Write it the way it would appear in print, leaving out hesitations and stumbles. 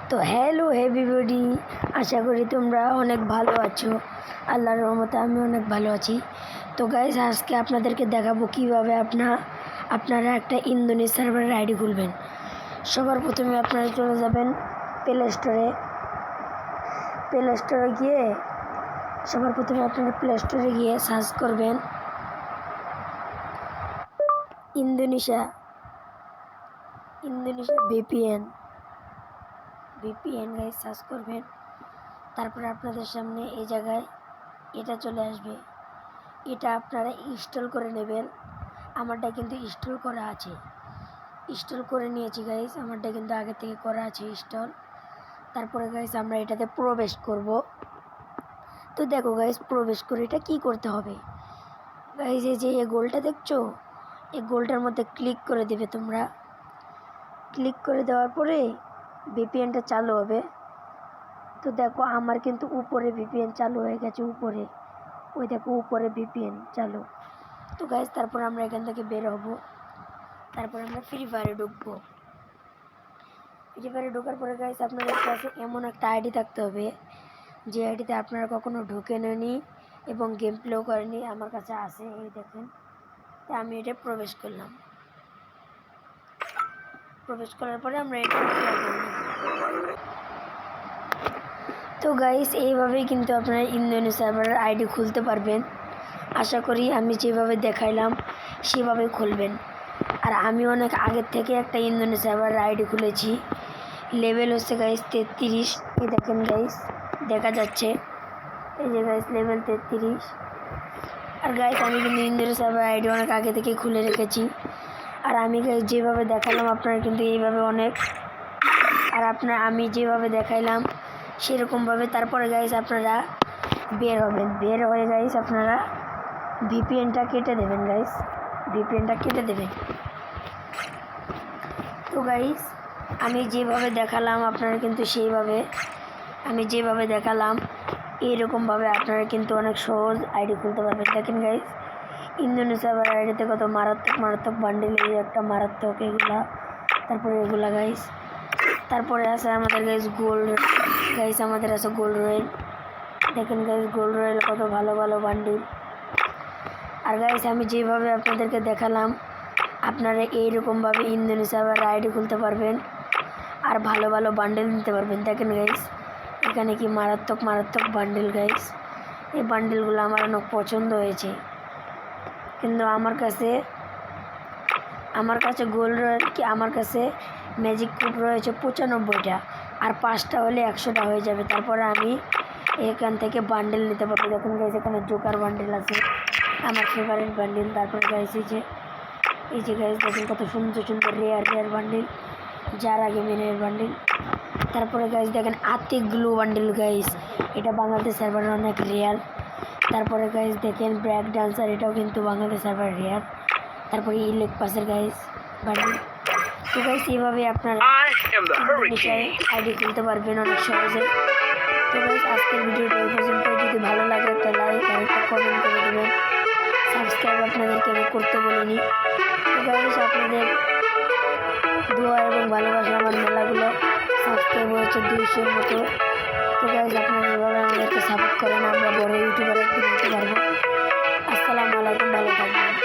তো hello everybody, আশা করি তোমরা অনেক ভালো আছো। আল্লাহর রহমতে আমি অনেক ভালো আছি। তো গাইস, আজকে আপনাদেরকে দেখাবো কীভাবে আপনারা একটা ইন্দোনেশিয়া সার্ভারের আইডি খুলবেন। সবার প্রথমে আপনারা চলে যাবেন প্লে স্টোরে গিয়ে সার্চ করবেন ইন্দোনেশিয়া ভিপিএন গাইস সার্চ করবেন। তারপরে আপনাদের সামনে এই জায়গায় এটা চলে আসবে। এটা আপনারা ইনস্টল করে নেবেন। আমারটা কিন্তু ইনস্টল করে নিয়েছি গাইস। আমারটা কিন্তু আগে থেকে করা আছে ইনস্টল। তারপরে গাইস আমরা এটাতে প্রবেশ করব। তো দেখো গাইস, প্রবেশ করে এটা কী করতে হবে গাইস, এই যে এই গোলটা দেখছো, এই গোলটার মধ্যে ক্লিক করে দেবে। তোমরা ক্লিক করে দেওয়ার পরে ভিপিএনটা চালু হবে। তো দেখো আমার কিন্তু উপরে ভিপিএন চালু হয়ে গেছে, উপরে ভিপিএন চালু। তো গাইস, তারপর আমরা এখান থেকে বের হব। তারপর আমরা ফ্রি ফায়ারে ঢুকবো। ফ্রি ফায়ারে ঢোকার পরে গাইস আপনাদের কাছে এমন একটা আইডি থাকতে হবে যে আইডিতে আপনারা কখনো ঢুকেননি এবং গেম প্লেও করেনি। আমার কাছে আছে, এই দেখেন। তো আমি এটা প্রবেশ করলাম। প্রবেশ করার পরে আমরা এটা তো গাইস, এইভাবেই কিন্তু আপনারা ইন্দোনেশিয়া সার্ভারের আইডি খুলতে পারবেন। আশা করি আমি যেভাবে দেখাইলাম সেভাবে খুলবেন। আর আমি অনেক আগের থেকে একটা ইন্দোনেশিয়া সার্ভারের আইডি খুলেছি। লেভেল হচ্ছে গাইস 33। এই দেখেন গাইস, দেখা যাচ্ছে এই যে গাইস লেভেল 33। আর গাইস আমি কিন্তু ইন্দোনেশিয়া সার্ভারের আইডি অনেক আগে থেকে খুলে রেখেছি। আর আমি গাইস যেভাবে দেখালাম আপনারা কিন্তু এইভাবে আমি যেভাবে দেখাইলাম সেরকমভাবে তারপরে গাইস আপনারা বের হবেন। বের হয়ে গাইস আপনারা ভিপিএনটা কেটে দেবেন গাইস। তো গাইস আমি যেভাবে দেখালাম আপনারা কিন্তু আমি যেভাবে দেখালাম এইরকমভাবে আপনারা কিন্তু অনেক সহজ আইডি খুলতে পারবেন। দেখেন গাইস, ইন্দোনেশিয়া আইডিতে কত মারাত্মক বান্ডিল, এই একটা মারাত্মক এগুলা। তারপরে এগুলা গাইস। তারপরে আছে আমাদের আমাদের আছে গোল্ড রয়েল। দেখেন গাইস, গোল্ড রয়েল কত ভালো ভালো বান্ডিল। আর গাইস আমি যেভাবে আপনাদেরকে দেখালাম আপনারা এইরকমভাবে ইন্দোনেশিয়া আইডি খুলতে পারবেন আর ভালো ভালো বান্ডিল নিতে পারবেন। দেখেন গাইস, এখানে কি মারাত্মক বান্ডিল গাইস। এই বান্ডিলগুলো আমার অনেক পছন্দ হয়েছে। কিন্তু আমার কাছে গোল্ড রয়েল আমার কাছে ম্যাজিক কুপ রয়েছে 95টা, আর 5টা হলে 100টা হয়ে যাবে। তারপরে আমি এখান থেকে বান্ডেল নিতে পারবো। দেখুন গাইস, এখানে জোকার বান্ডেল আছে, আমার ফেভারিট বান্ডেল। তারপরে গাইস এই যে গাইস দেখুন কত সুন্দর রেয়ার বান্ডেল, যার আগে মেনের বান্ডেল। তারপরে গাইস দেখেন আতিক গ্লু বান্ডেল গাইস, এটা বাংলাদেশ সার্ভারে অনেক রেয়ার। তারপরে গাইস দেখেন ব্রেক ডান্সার, এটাও কিন্তু বাংলাদেশ সার্ভার রেয়ার। তারপরে ইলেক পাসের গাইস বান্ডেল। তো গাইস এইভাবে আপনারা আইডি খুলতে পারবেন অনেক সহজে। তো গাইস আজকের ভিডিওটা এই পর্যন্ত। যদি ভালো লাগে একটা লাইক আর একটা কমেন্ট করে দেবেন। সাবস্ক্রাইব আপনাদেরকে আমি করতে বলিনি। তো গাইস আপনাদের দোয়া এবং ভালোবাসা আমার মেলাগুলো সাবস্ক্রাইব হয়েছে 200-র মতো। তো গাইস আপনারা এভাবে আমাদেরকে সাপোর্ট করেন, আমরা বড় ইউটিউবার একদিন হতে পারবো। আসসালামু আলাইকুম, ভালো থাকবেন।